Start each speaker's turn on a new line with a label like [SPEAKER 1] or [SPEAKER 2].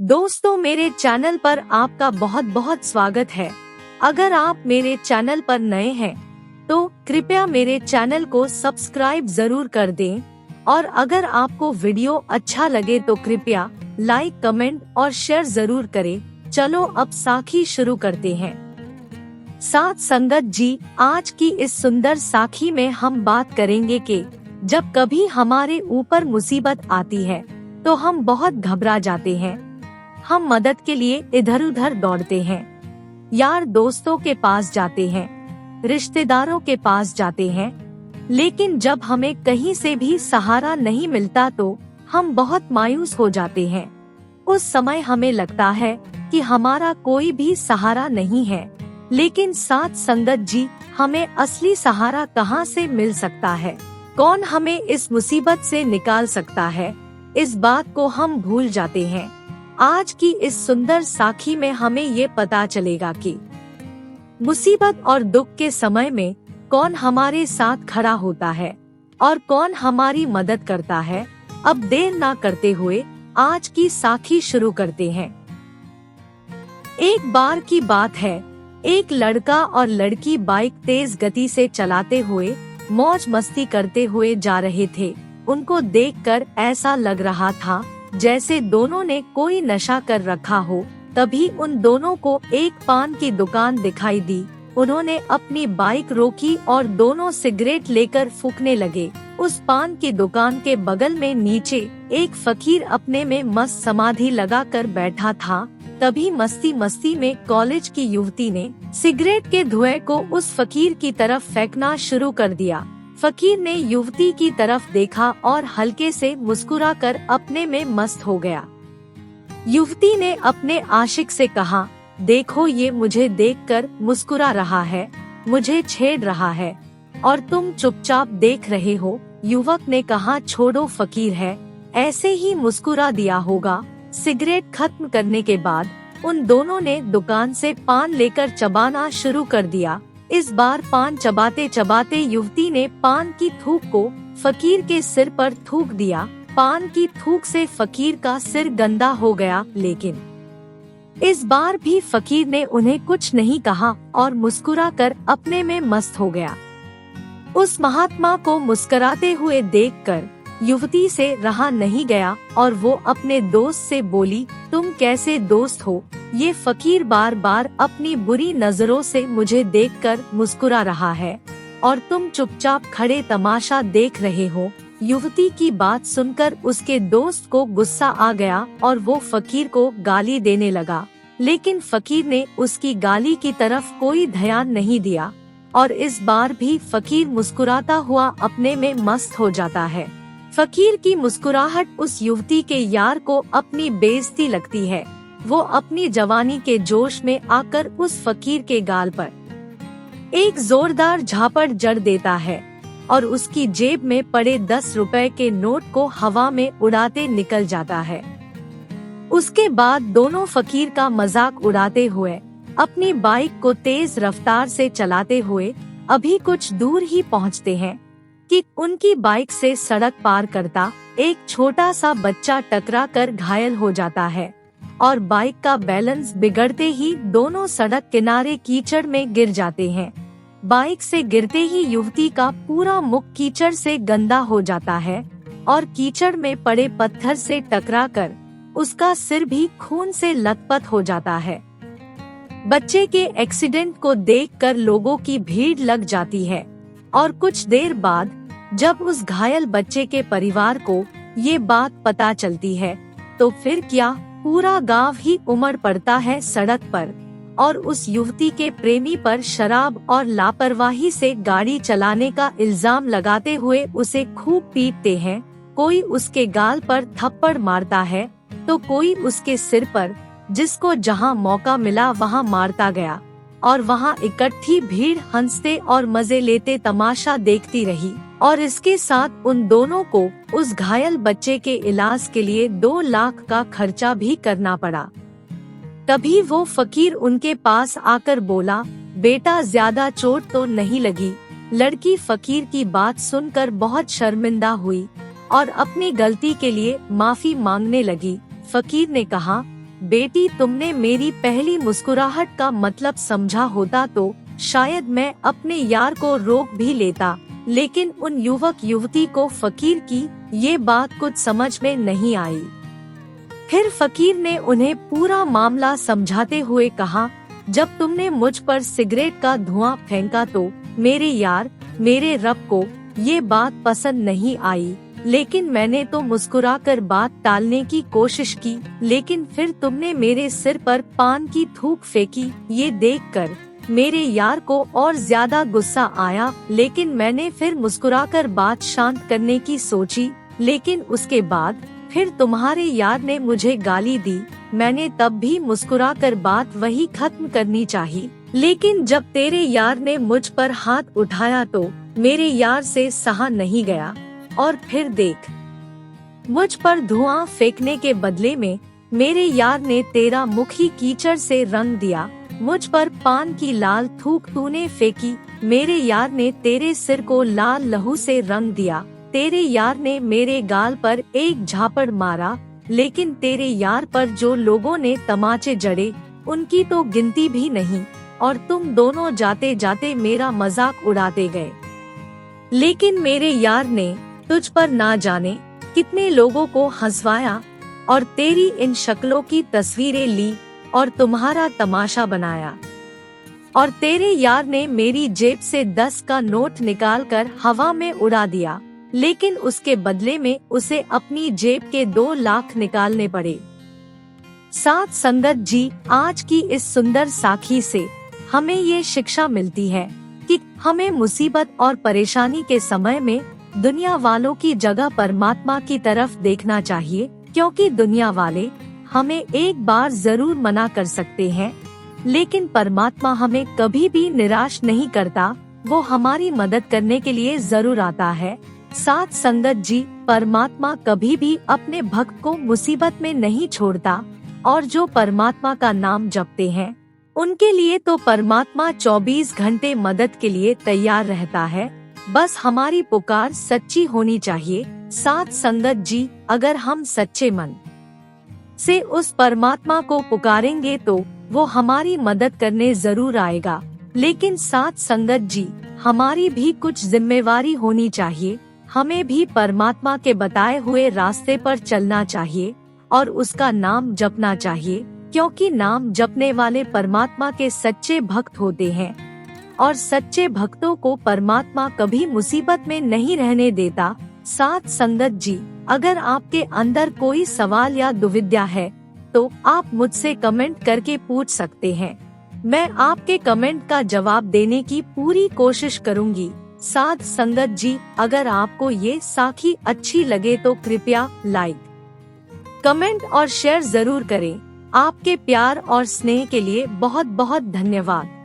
[SPEAKER 1] दोस्तों, मेरे चैनल पर आपका बहुत बहुत स्वागत है। अगर आप मेरे चैनल पर नए हैं तो कृपया मेरे चैनल को सब्सक्राइब जरूर कर दें और अगर आपको वीडियो अच्छा लगे तो कृपया लाइक, कमेंट और शेयर जरूर करें। चलो अब साखी शुरू करते हैं। साथ संगत जी, आज की इस सुंदर साखी में हम बात करेंगे कि जब कभी हमारे ऊपर मुसीबत आती है तो हम बहुत घबरा जाते हैं। हम मदद के लिए इधर उधर दौड़ते हैं, यार दोस्तों के पास जाते हैं, रिश्तेदारों के पास जाते हैं, लेकिन जब हमें कहीं से भी सहारा नहीं मिलता तो हम बहुत मायूस हो जाते हैं। उस समय हमें लगता है कि हमारा कोई भी सहारा नहीं है। लेकिन साथ संगत जी, हमें असली सहारा कहाँ से मिल सकता है? कौन हमें इस मुसीबत से निकाल सकता है? इस बात को हम भूल जाते हैं। आज की इस सुंदर साखी में हमें ये पता चलेगा कि मुसीबत और दुख के समय में कौन हमारे साथ खड़ा होता है और कौन हमारी मदद करता है। अब देर ना करते हुए आज की साखी शुरू करते हैं। एक बार की बात है, एक लड़का और लड़की बाइक तेज गति से चलाते हुए मौज मस्ती करते हुए जा रहे थे। उनको देखकर ऐसा लग रहा था जैसे दोनों ने कोई नशा कर रखा हो। तभी उन दोनों को एक पान की दुकान दिखाई दी। उन्होंने अपनी बाइक रोकी और दोनों सिगरेट लेकर फूंकने लगे। उस पान की दुकान के बगल में नीचे एक फकीर अपने में मस्त समाधि लगाकर बैठा था। तभी मस्ती मस्ती में कॉलेज की युवती ने सिगरेट के धुएं को उस फकीर की तरफ फेंकना शुरू कर दिया। फकीर ने युवती की तरफ देखा और हल्के से मुस्कुराकर अपने में मस्त हो गया। युवती ने अपने आशिक से कहा, देखो ये मुझे देखकर मुस्कुरा रहा है, मुझे छेड़ रहा है और तुम चुपचाप देख रहे हो। युवक ने कहा, छोड़ो, फकीर है, ऐसे ही मुस्कुरा दिया होगा। सिगरेट खत्म करने के बाद उन दोनों ने दुकान से पान लेकर चबाना शुरू कर दिया। इस बार पान चबाते चबाते युवती ने पान की थूक को फकीर के सिर पर थूक दिया। पान की थूक से फकीर का सिर गंदा हो गया, लेकिन इस बार भी फकीर ने उन्हें कुछ नहीं कहा और मुस्कुराकर अपने में मस्त हो गया। उस महात्मा को मुस्कुराते हुए देखकर युवती से रहा नहीं गया और वो अपने दोस्त से बोली, तुम कैसे दोस्त हो? ये फकीर बार बार अपनी बुरी नजरों से मुझे देखकर मुस्कुरा रहा है और तुम चुपचाप खड़े तमाशा देख रहे हो। युवती की बात सुनकर उसके दोस्त को गुस्सा आ गया और वो फकीर को गाली देने लगा, लेकिन फकीर ने उसकी गाली की तरफ कोई ध्यान नहीं दिया और इस बार भी फकीर मुस्कुराता हुआ अपने में मस्त हो जाता है। फकीर की मुस्कुराहट उस युवती के यार को अपनी बेइज्जती लगती है। वो अपनी जवानी के जोश में आकर उस फकीर के गाल पर एक जोरदार झापड़ जड़ देता है और उसकी जेब में पड़े 10 रुपए के नोट को हवा में उड़ाते निकल जाता है। उसके बाद दोनों फकीर का मजाक उड़ाते हुए अपनी बाइक को तेज रफ्तार से चलाते हुए अभी कुछ दूर ही पहुंचते हैं कि उनकी बाइक से सड़क पार करता एक छोटा सा बच्चा टकरा कर घायल हो जाता है और बाइक का बैलेंस बिगड़ते ही दोनों सड़क किनारे कीचड़ में गिर जाते हैं। बाइक से गिरते ही युवती का पूरा मुख कीचड़ से गंदा हो जाता है और कीचड़ में पड़े पत्थर से टकराकर उसका सिर भी खून से लथपथ हो जाता है। बच्चे के एक्सीडेंट को देखकर लोगों की भीड़ लग जाती है और कुछ देर बाद जब उस घायल बच्चे के परिवार को ये बात पता चलती है तो फिर क्या, पूरा गांव ही उमड़ पड़ता है सड़क पर और उस युवती के प्रेमी पर शराब और लापरवाही से गाड़ी चलाने का इल्जाम लगाते हुए उसे खूब पीटते हैं। कोई उसके गाल पर थप्पड़ मारता है तो कोई उसके सिर पर, जिसको जहां मौका मिला वहां मारता गया और वहां इकट्ठी भीड़ हंसते और मजे लेते तमाशा देखती रही और इसके साथ उन दोनों को उस घायल बच्चे के इलाज के लिए 2 लाख का खर्चा भी करना पड़ा। तभी वो फकीर उनके पास आकर बोला, बेटा ज्यादा चोट तो नहीं लगी? लड़की फकीर की बात सुनकर बहुत शर्मिंदा हुई और अपनी गलती के लिए माफी मांगने लगी। फकीर ने कहा, बेटी तुमने मेरी पहली मुस्कुराहट का मतलब समझा होता तो शायद मैं अपने यार को रोक भी लेता, लेकिन उन युवक युवती को फकीर की ये बात कुछ समझ में नहीं आई। फिर फकीर ने उन्हें पूरा मामला समझाते हुए कहा, जब तुमने मुझ पर सिगरेट का धुआं फेंका तो मेरे यार, मेरे रब को ये बात पसंद नहीं आई, लेकिन मैंने तो मुस्कुराकर बात टालने की कोशिश की, लेकिन फिर तुमने मेरे सिर पर पान की थूक फेंकी। ये देखकर मेरे यार को और ज्यादा गुस्सा आया, लेकिन मैंने फिर मुस्कुराकर बात शांत करने की सोची, लेकिन उसके बाद फिर तुम्हारे यार ने मुझे गाली दी। मैंने तब भी मुस्कुराकर बात वही खत्म करनी चाहिए, लेकिन जब तेरे यार ने मुझ पर हाथ उठाया तो मेरे यार से सहा नहीं गया, और फिर देख, मुझ पर धुआं फेंकने के बदले में मेरे यार ने तेरा मुख ही कीचड़ से रंग दिया। मुझ पर पान की लाल थूक तूने फेंकी, मेरे यार ने तेरे सिर को लाल लहू से रंग दिया। तेरे यार ने मेरे गाल पर एक झापड़ मारा, लेकिन तेरे यार पर जो लोगों ने तमाचे जड़े उनकी तो गिनती भी नहीं, और तुम दोनों जाते जाते मेरा मजाक उड़ाते गए। लेकिन मेरे यार ने तुझ पर ना जाने कितने लोगों को हंसवाया, और तेरी इन शक्लों की तस्वीरें ली और तुम्हारा तमाशा बनाया। और तेरे यार ने मेरी जेब से 10 का नोट निकालकर हवा में उड़ा दिया, लेकिन उसके बदले में उसे अपनी जेब के 2 लाख निकालने पड़े। साथ संगत जी, आज की इस सुंदर साखी से हमें ये शिक्षा मिलती है कि हमें मुसीबत और परेशानी के समय में दुनिया वालों की जगह परमात्मा की तरफ देखना चाहिए, क्योंकि दुनिया वाले हमें एक बार जरूर मना कर सकते हैं, लेकिन परमात्मा हमें कभी भी निराश नहीं करता, वो हमारी मदद करने के लिए जरूर आता है। साथ संगत जी, परमात्मा कभी भी अपने भक्त को मुसीबत में नहीं छोड़ता, और जो परमात्मा का नाम जपते हैं उनके लिए तो परमात्मा 24 घंटे मदद के लिए तैयार रहता है। बस हमारी पुकार सच्ची होनी चाहिए। साथ संगत जी, अगर हम सच्चे मन से उस परमात्मा को पुकारेंगे तो वो हमारी मदद करने जरूर आएगा, लेकिन साथ संगत जी, हमारी भी कुछ जिम्मेवारी होनी चाहिए। हमें भी परमात्मा के बताए हुए रास्ते पर चलना चाहिए और उसका नाम जपना चाहिए, क्योंकि नाम जपने वाले परमात्मा के सच्चे भक्त होते हैं, और सच्चे भक्तों को परमात्मा कभी मुसीबत में नहीं रहने देता। साथ संगत जी, अगर आपके अंदर कोई सवाल या दुविधा है तो आप मुझसे कमेंट करके पूछ सकते हैं। मैं आपके कमेंट का जवाब देने की पूरी कोशिश करूंगी। साथ संगत जी, अगर आपको ये साखी अच्छी लगे तो कृपया लाइक, कमेंट और शेयर जरूर करें। आपके प्यार और स्नेह के लिए बहुत बहुत धन्यवाद।